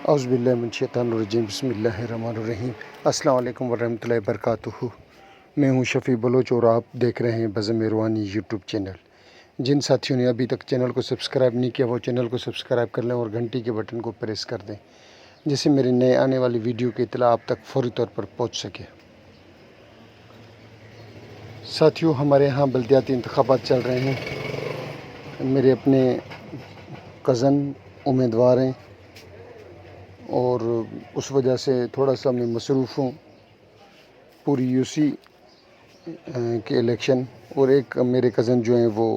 اعوذ باللہ من الشیطان الرجیم، بسم اللہ الرحمن الرحیم۔ السلام علیکم ورحمۃ اللہ وبرکاتہ۔ میں ہوں شفیع بلوچ اور آپ دیکھ رہے ہیں بزم روحانی یوٹیوب چینل۔ جن ساتھیوں نے ابھی تک چینل کو سبسکرائب نہیں کیا وہ چینل کو سبسکرائب کر لیں اور گھنٹی کے بٹن کو پریس کر دیں، جس سے میری نئے آنے والی ویڈیو کی اطلاع آپ تک فوری طور پر پہنچ سکے۔ ساتھیوں، ہمارے ہاں بلدیاتی انتخابات چل رہے ہیں۔ میرے اپنے کزن امیدوار ہیں اور اس وجہ سے تھوڑا سا میں مصروف ہوں۔ پوری یو سی کے الیکشن اور ایک میرے کزن جو ہیں وہ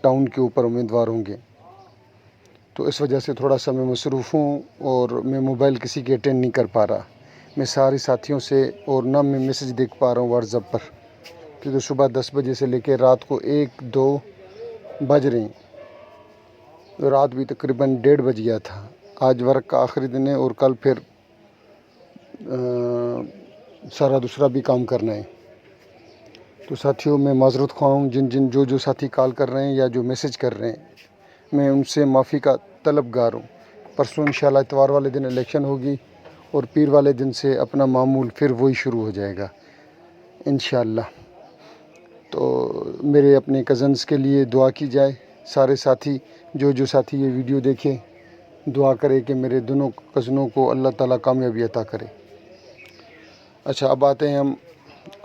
ٹاؤن کے اوپر امیدوار ہوں گے، تو اس وجہ سے تھوڑا سا میں مصروف ہوں اور میں موبائل کسی کے اٹینڈ نہیں کر پا رہا۔ میں سارے ساتھیوں سے اور نہ میں میسج دیکھ پا رہا ہوں واٹس ایپ پر، کیونکہ صبح 10 بجے سے لے کے رات کو 1-2 بج رہے ہیں۔ رات بھی تقریباً 1:30 بج گیا تھا۔ آج ورک کا آخری دن ہے اور کل پھر سارا دوسرا بھی کام کرنا ہے۔ تو ساتھیوں، میں معذرت خواہ ہوں جو ساتھی کال کر رہے ہیں یا جو میسج کر رہے ہیں، میں ان سے معافی کا طلبگار ہوں۔ پرسوں انشاءاللہ اتوار والے دن الیکشن ہوگی اور پیر والے دن سے اپنا معمول پھر وہی شروع ہو جائے گا انشاءاللہ۔ تو میرے اپنے کزنز کے لیے دعا کی جائے۔ سارے ساتھی جو ساتھی یہ ویڈیو دیکھیں، دعا کرے کہ میرے دونوں کزنوں کو اللہ تعالیٰ کامیابی عطا کرے۔ اچھا، اب آتے ہیں ہم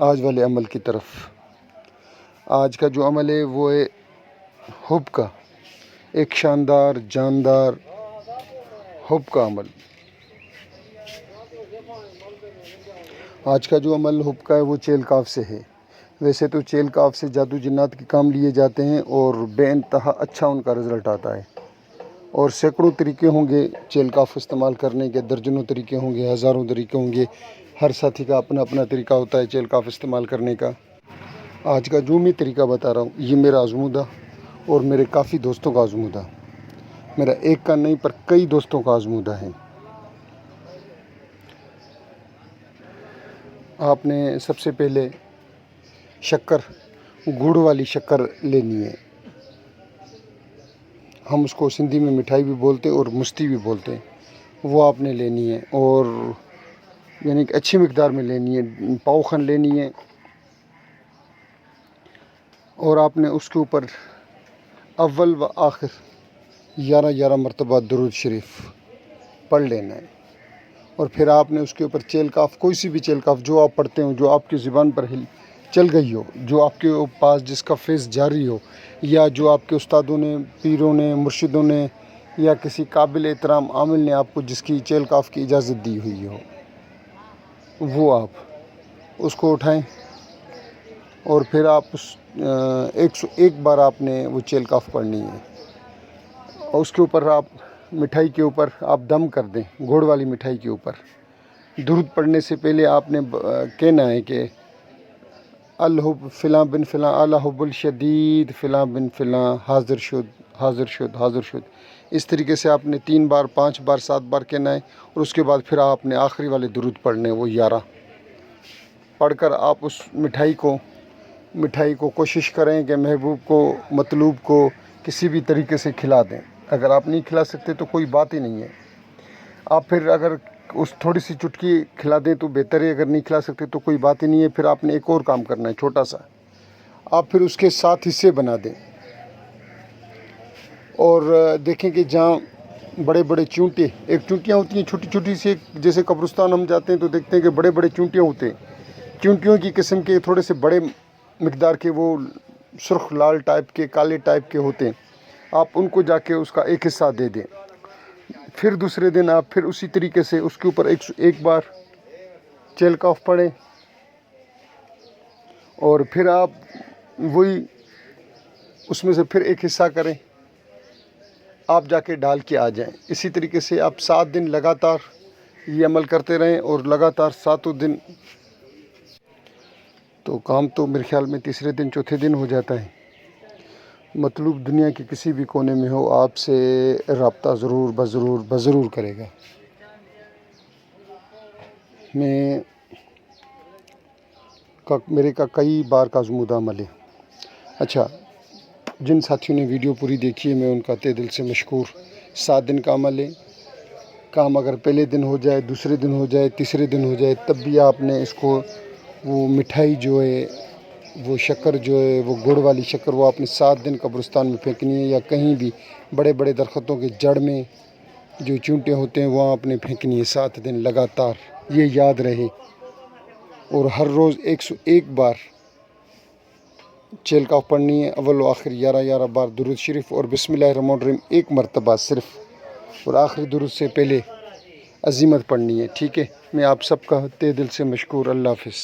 آج والے عمل کی طرف۔ آج کا جو عمل ہے وہ ہے حب کا، ایک شاندار جاندار حب کا عمل۔ آج کا جو عمل حب کا ہے وہ چیل کاف سے ہے۔ ویسے تو چیل کاف سے جادو جنات کے کام لیے جاتے ہیں اور بے انتہا اچھا ان کا رزلٹ آتا ہے، اور سینکڑوں طریقے ہوں گے چیل کاف استعمال کرنے کے، درجنوں طریقے ہوں گے، ہزاروں طریقے ہوں گے۔ ہر ساتھی کا اپنا اپنا طریقہ ہوتا ہے چیل کاف استعمال کرنے کا۔ آج کا جو میں طریقہ بتا رہا ہوں یہ میرا آزمودہ اور میرے کافی دوستوں کا آزمودہ، میرا ایک کا نہیں پر کئی دوستوں کا آزمودہ ہے۔ آپ نے سب سے پہلے شکر، گڑ والی شکر لینی ہے۔ ہم اس کو سندھی میں مٹھائی بھی بولتے ہیں اور مستی بھی بولتے ہیں۔ وہ آپ نے لینی ہے اور یعنی کہ اچھی مقدار میں لینی ہے، پاؤ خن لینی ہے، اور آپ نے اس کے اوپر اول و آخر 11 مرتبہ درود شریف پڑھ لینا ہے۔ اور پھر آپ نے اس کے اوپر چیل کاف، کوئی سی بھی چیل کاف جو آپ پڑھتے ہو، جو آپ کی زبان پر چل گئی ہو، جو آپ کے پاس جس کا فیض جاری ہو، یا جو آپ کے استادوں نے، پیروں نے، مرشدوں نے یا کسی قابل احترام عامل نے آپ کو جس کی چیل کاف کی اجازت دی ہوئی ہو، وہ آپ اس کو اٹھائیں اور پھر آپ 101 بار آپ نے وہ چیل کاف پڑھنی ہے۔ اور اس کے اوپر آپ مٹھائی کے اوپر آپ دم کر دیں، گڑ والی مٹھائی کے اوپر۔ درود پڑھنے سے پہلے آپ نے کہنا ہے کہ الحب فلاں بن فلاں، الحب الشدید فلاں بن فلاں، حاضر شد حاضر شد حاضر شد۔ اس طریقے سے آپ نے 3 بار، 5 بار، 7 بار کہنا ہے، اور اس کے بعد پھر آپ نے آخری والے درود پڑھنے، وہ 11 پڑھ کر آپ اس مٹھائی کو کوشش کریں کہ محبوب کو، مطلوب کو کسی بھی طریقے سے کھلا دیں۔ اگر آپ نہیں کھلا سکتے تو کوئی بات ہی نہیں ہے، آپ پھر اگر اس تھوڑی سی چٹکی کھلا دیں تو بہتر ہے، اگر نہیں کھلا سکتے تو کوئی بات ہی نہیں ہے۔ پھر آپ نے ایک اور کام کرنا ہے چھوٹا سا، آپ پھر اس کے 7 حصے بنا دیں اور دیکھیں کہ جہاں بڑے بڑے چونٹے، ایک چونٹیاں ہوتی ہیں چھوٹی چھوٹی سی، جیسے قبرستان ہم جاتے ہیں تو دیکھتے ہیں کہ بڑے بڑے چونٹیاں ہوتے ہیں، چونٹیوں کی قسم کے تھوڑے سے بڑے مقدار کے، وہ سرخ لال ٹائپ کے، کالے ٹائپ کے ہوتے ہیں، آپ ان کو جا کے اس کا ایک حصہ دے دیں۔ پھر دوسرے دن آپ پھر اسی طریقے سے اس کے اوپر ایک بار چیل کاف پڑھیں، اور پھر آپ وہی اس میں سے پھر ایک حصہ کریں، آپ جا کے ڈال کے آ جائیں۔ اسی طریقے سے آپ 7 دن لگاتار یہ عمل کرتے رہیں، اور لگاتار 7 دن، تو کام تو میرے خیال میں تیسرے دن، چوتھے دن ہو جاتا ہے۔ مطلوب دنیا کے کسی بھی کونے میں ہو، آپ سے رابطہ ضرور کرے گا۔ میرے کا کئی بار کا آزمودہ عمل ہے۔ اچھا، جن ساتھیوں نے ویڈیو پوری دیکھی ہے میں ان کا تہ دل سے مشکور۔ 7 دن کا عمل ہے، کام اگر پہلے دن ہو جائے، دوسرے دن ہو جائے، تیسرے دن ہو جائے، تب بھی آپ نے اس کو وہ مٹھائی جو ہے، وہ شکر جو ہے، وہ گڑ والی شکر، وہ آپ نے 7 دن قبرستان میں پھینکنی ہے، یا کہیں بھی بڑے بڑے درختوں کے جڑ میں جو چونٹے ہوتے ہیں وہاں آپ نے پھینکنی ہے 7 دن لگاتار، یہ یاد رہے۔ اور ہر روز 101 بار چیل کاف پڑھنی ہے، اول و آخر 11 بار درود شریف اور بسم اللہ الرحمن الرحیم 1 مرتبہ صرف، اور آخری درود سے پہلے عزیمت پڑھنی ہے، ٹھیک ہے۔ میں آپ سب کا تہ دل سے مشکور۔ اللہ حافظ۔